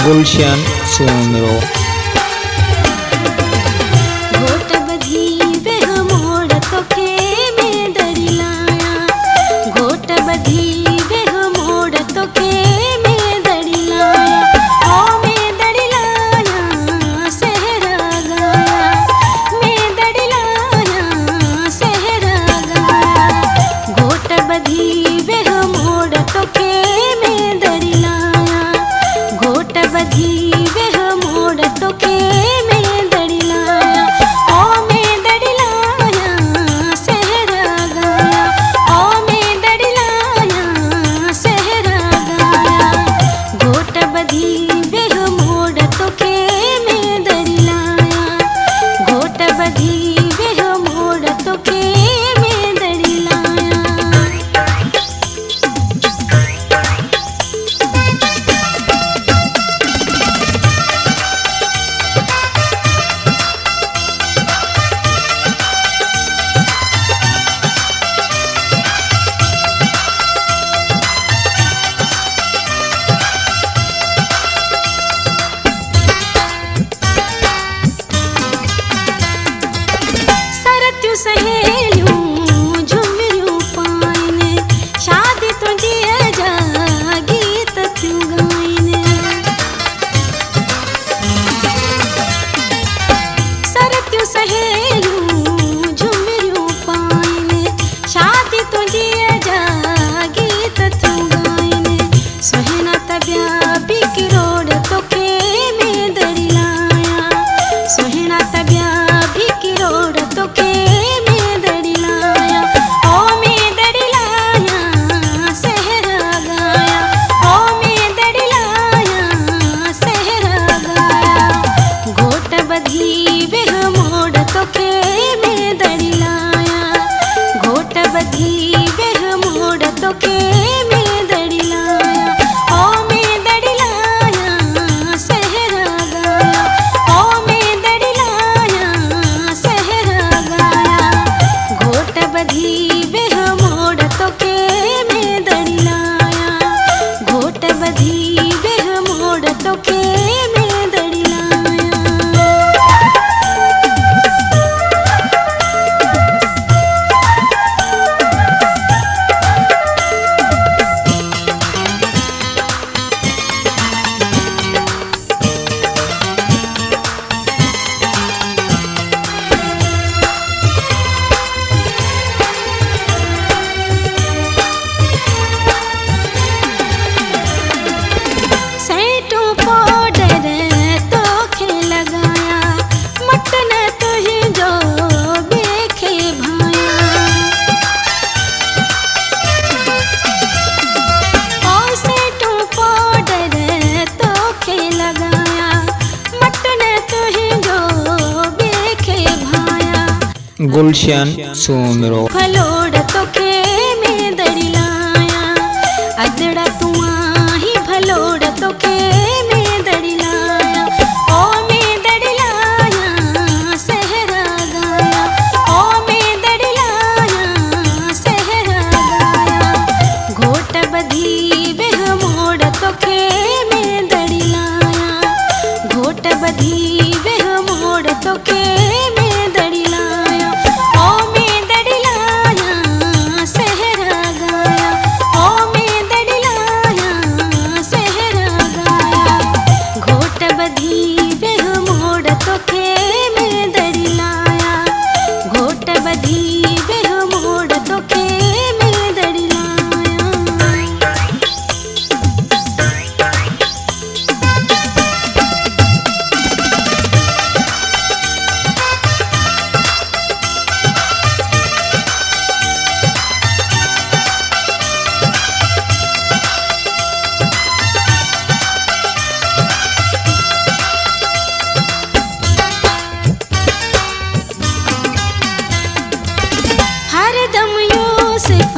गुलशन सोमरो। घोट बधी बेह मोड़ तोखे में दड़ी लाया, घोट बधी बेह मोड़ तोखे में दड़ी लाया, ओ में दड़ी लाया सहरा गाया, में दड़ी लाया सहरा गाया। घोट बधी बेह मोड़ तोखे में दड़ी लाया, घोट बधी बेह मोड़ तोखे में दड़ी लाया, ओ में दड़ी लाया सहरा गाया, ओ में दड़ी लाया सहरा गाया। घोट बधी बेह मोड़ तोखे में दड़ी लाया, घोट बधी बेह मोड़ तोखे में दड़ी लाया। सरत्यूं सहेलियूं झुमिरियूं पाइनि, शादी तुंहिंजीअ जा गीत थियूं ॻाइनि। सरत्यूं सहेलियूं झुमिरियूं पाइनि, शादी तुंहिंजीअ जा गीत थियूं ॻाइनि। सुहिणा त ॿिया बि किरोड़ तोखे में दड़ी लाया, सुहिणा त ॿिया बि किरोड़ तोखे में दड़ी लाया, ओ में दड़ी लाया सहरा गाया, ओ में दड़ी लाया सहरा गाया। घोट बधी बेह मोड़ तोखे में दड़ी लाया, घोट बधी बेह मोड़ तोखे में दड़ी लाया, ओ में दड़ी लाया सहरा गाया, ओ में दड़ी लाया सहरा गाया। घोट बधी बेह मोड़ तोखे में दड़ी लाया, घोट बधी बेह मोड़ तोखे में दड़ी लाया। सेंटू पाउडर तोखे लगाया, मटन तुंहिंजो बेखे भाया, ओ सेंटू पाउडर तोखे लगाया, मटन तुंहिंजो बेखे भाया। गुलशन सोमरो। भलोड़ तोखे में दड़ी लाया, अदड़ा तूं आहीं भलोड़ तोखे में दड़ी लाया, ओ में दड़ी लाया सहरा गाया, ओ में दड़ी लाया सहरा गाया। घोट बधी बेह मोड़ तोखे में दड़ी लाया, घोट बधी बेह मोड़ तोखे में दड़ी लाया, ओ में दड़ी लाया सहरा गाया, ओ में दड़ी लाया सहरा गाया। घोट बधी बेह मोड़ तोखे में दड़ी लाया, घोट बधी बेह मोड़ तोखे में दड़ी लाया। हरदम यूसुफ